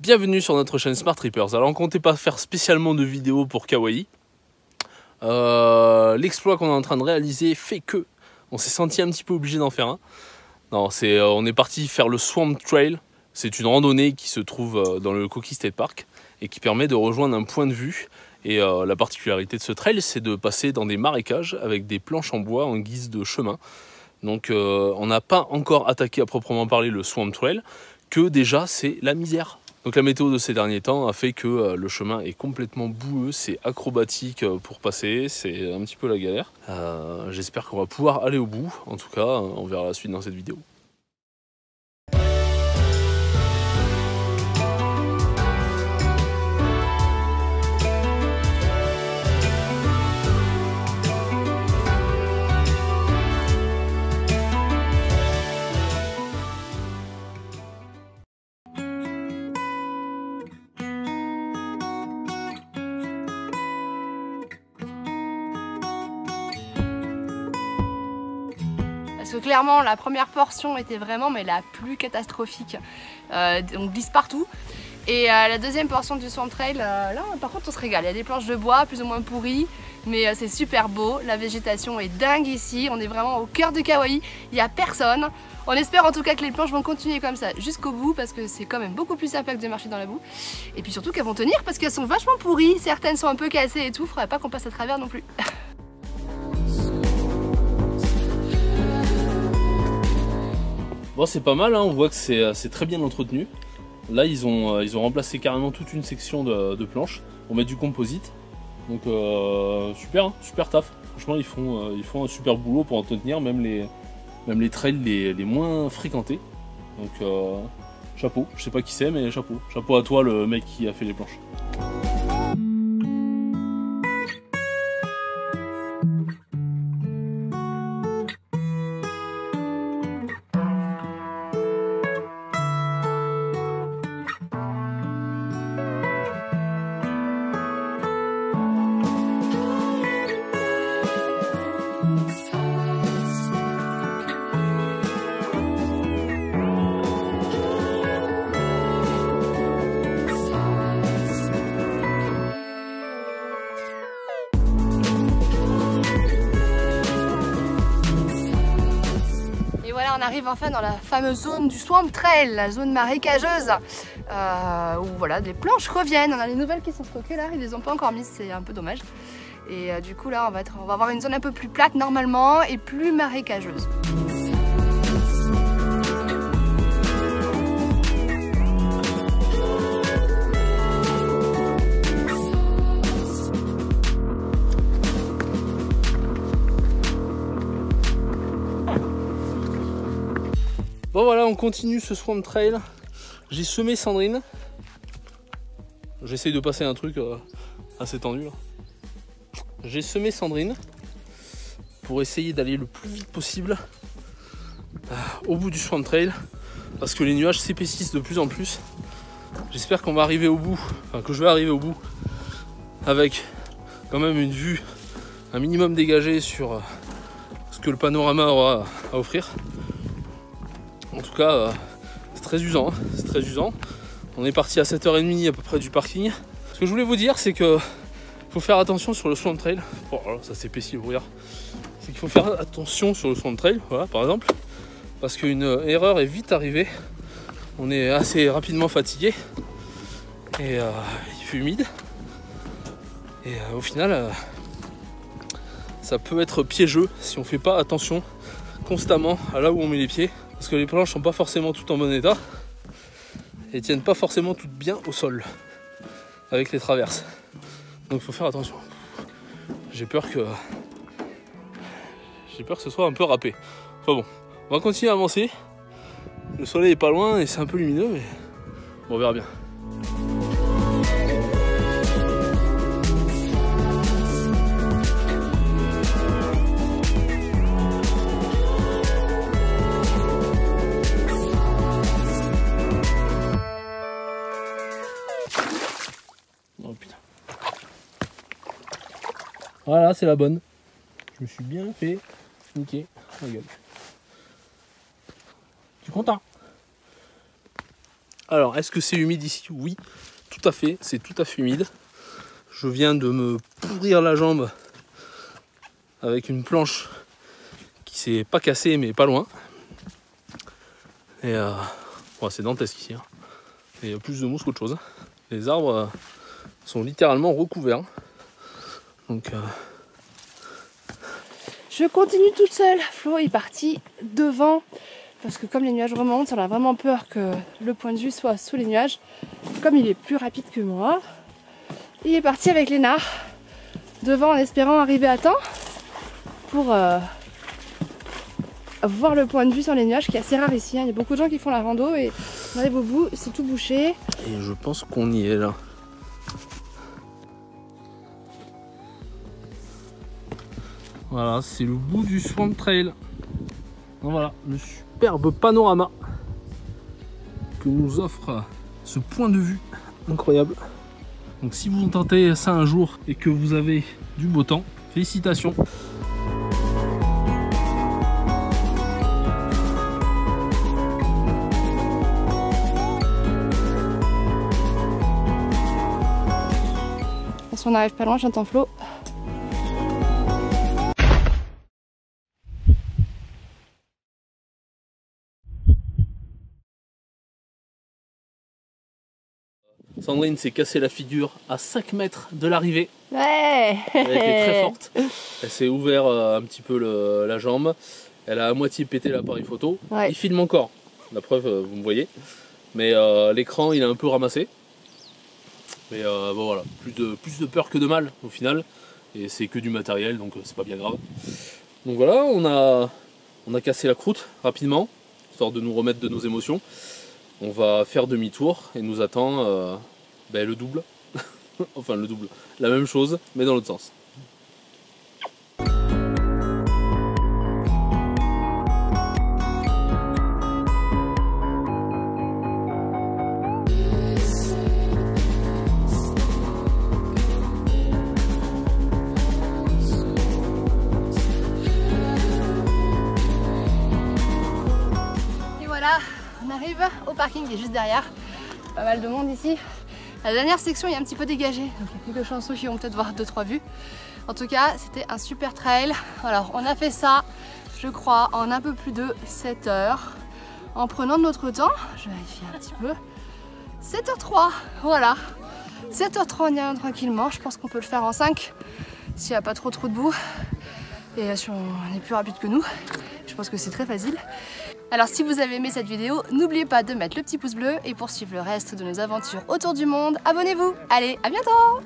Bienvenue sur notre chaîne Smart Trippers. Alors on comptait pas faire spécialement de vidéos pour Kawaii. L'exploit qu'on est en train de réaliser fait que on s'est senti un petit peu obligé d'en faire un. Non, on est parti faire le Swamp Trail. C'est une randonnée qui se trouve dans le Coquille State Park et qui permet de rejoindre un point de vue. Et la particularité de ce trail, c'est de passer dans des marécages avec des planches en bois en guise de chemin. Donc on n'a pas encore attaqué à proprement parler le Swamp Trail, que déjà c'est la misère. Donc la météo de ces derniers temps a fait que le chemin est complètement boueux, c'est acrobatique pour passer, c'est un petit peu la galère. J'espère qu'on va pouvoir aller au bout, en tout cas on verra la suite dans cette vidéo. Parce que clairement la première portion était vraiment la plus catastrophique, on glisse partout. Et la deuxième portion du Swamp Trail, là par contre on se régale, il y a des planches de bois plus ou moins pourries, mais c'est super beau, la végétation est dingue ici, on est vraiment au cœur de Kawaii, il n'y a personne. On espère en tout cas que les planches vont continuer comme ça jusqu'au bout parce que c'est quand même beaucoup plus sympa que de marcher dans la boue. Et puis surtout qu'elles vont tenir parce qu'elles sont vachement pourries, certaines sont un peu cassées et tout, faudrait pas qu'on passe à travers non plus. Bon, c'est pas mal, hein, on voit que c'est très bien entretenu. Là ils ont remplacé carrément toute une section de planches pour mettre du composite. Donc super, hein, super taf. Franchement ils font un super boulot pour entretenir même les trails les moins fréquentés. Donc chapeau, je sais pas qui c'est mais chapeau. Chapeau à toi le mec qui a fait les planches. Et voilà, on arrive enfin dans la fameuse zone du Swamp Trail, la zone marécageuse, où voilà, des planches reviennent. On a les nouvelles qui sont stockées là, ils les ont pas encore mises, c'est un peu dommage. Et du coup là, on va avoir une zone un peu plus plate normalement et plus marécageuse. Bon voilà, on continue ce Swamp Trail. J'ai semé Sandrine. J'essaye de passer un truc assez tendu là. J'ai semé Sandrine pour essayer d'aller le plus vite possible au bout du Swamp Trail parce que les nuages s'épaississent de plus en plus. J'espère qu'on va arriver au bout, enfin que je vais arriver au bout avec quand même une vue un minimum dégagée sur ce que le panorama aura à offrir. En tout cas, c'est très usant, hein. C'est très usant. On est parti à 7h30 à peu près du parking. Ce que je voulais vous dire, c'est que faut faire attention sur le Swamp Trail. Oh, alors ça s'épaissit le brouillard. C'est qu'il faut faire attention sur le Swamp Trail, voilà, par exemple, parce qu'une erreur est vite arrivée. On est assez rapidement fatigué et il fait humide. Et au final, ça peut être piégeux si on fait pas attention constamment à là où on met les pieds. Parce que les planches sont pas forcément toutes en bon état et tiennent pas forcément toutes bien au sol avec les traverses. Donc il faut faire attention. J'ai peur que ce soit un peu râpé. Enfin bon, on va continuer à avancer. Le soleil est pas loin et c'est un peu lumineux, mais bon, on verra bien. Oh putain. Voilà, c'est la bonne. Je me suis bien fait niquer la gueule. Je suis content. Alors, est-ce que c'est humide ici? Oui, tout à fait, c'est tout à fait humide. Je viens de me pourrir la jambe avec une planche qui s'est pas cassée, mais pas loin. Et c'est dantesque ici. Hein. Il y a plus de mousse qu'autre chose. Les arbres sont littéralement recouverts. Donc, je continue toute seule. Flo est parti devant parce que comme les nuages remontent, on a vraiment peur que le point de vue soit sous les nuages. Comme il est plus rapide que moi, il est parti avec Léna devant en espérant arriver à temps pour voir le point de vue sur les nuages qui est assez rare ici. Hein. Il y a beaucoup de gens qui font la rando et on arrive au bout, c'est tout bouché. Et je pense qu'on y est là. Voilà, c'est le bout du Swamp Trail. Voilà, le superbe panorama que nous offre ce point de vue incroyable. Donc si vous tentez ça un jour et que vous avez du beau temps, félicitations. Si on n'arrive pas loin, j'entends Flo. Sandrine s'est cassé la figure à 5 mètres de l'arrivée. Ouais. Elle était très forte. Elle s'est ouvert un petit peu la jambe. Elle a à moitié pété l'appareil photo. Ouais. Il filme encore. La preuve, vous me voyez. Mais l'écran, il a un peu ramassé. Mais bon voilà, plus de peur que de mal au final. Et c'est que du matériel, donc c'est pas bien grave. Donc voilà, on a cassé la croûte rapidement, histoire de nous remettre de nos émotions. On va faire demi-tour et nous attend le double. Enfin le double, la même chose, mais dans l'autre sens. On arrive au parking qui est juste derrière. Pas mal de monde ici. La dernière section est un petit peu dégagée, donc il y a quelques chanceux qui vont peut-être voir 2-3 vues. En tout cas, c'était un super trail. Alors, on a fait ça, je crois, en un peu plus de 7 heures. En prenant de notre temps, je vérifie un petit peu. 7h03, voilà. 7h03, on y va tranquillement. Je pense qu'on peut le faire en 5 s'il n'y a pas trop de boue. Et si on est plus rapide que nous, je pense que c'est très facile. Alors si vous avez aimé cette vidéo, n'oubliez pas de mettre le petit pouce bleu et pour suivre le reste de nos aventures autour du monde, abonnez-vous. Allez, à bientôt.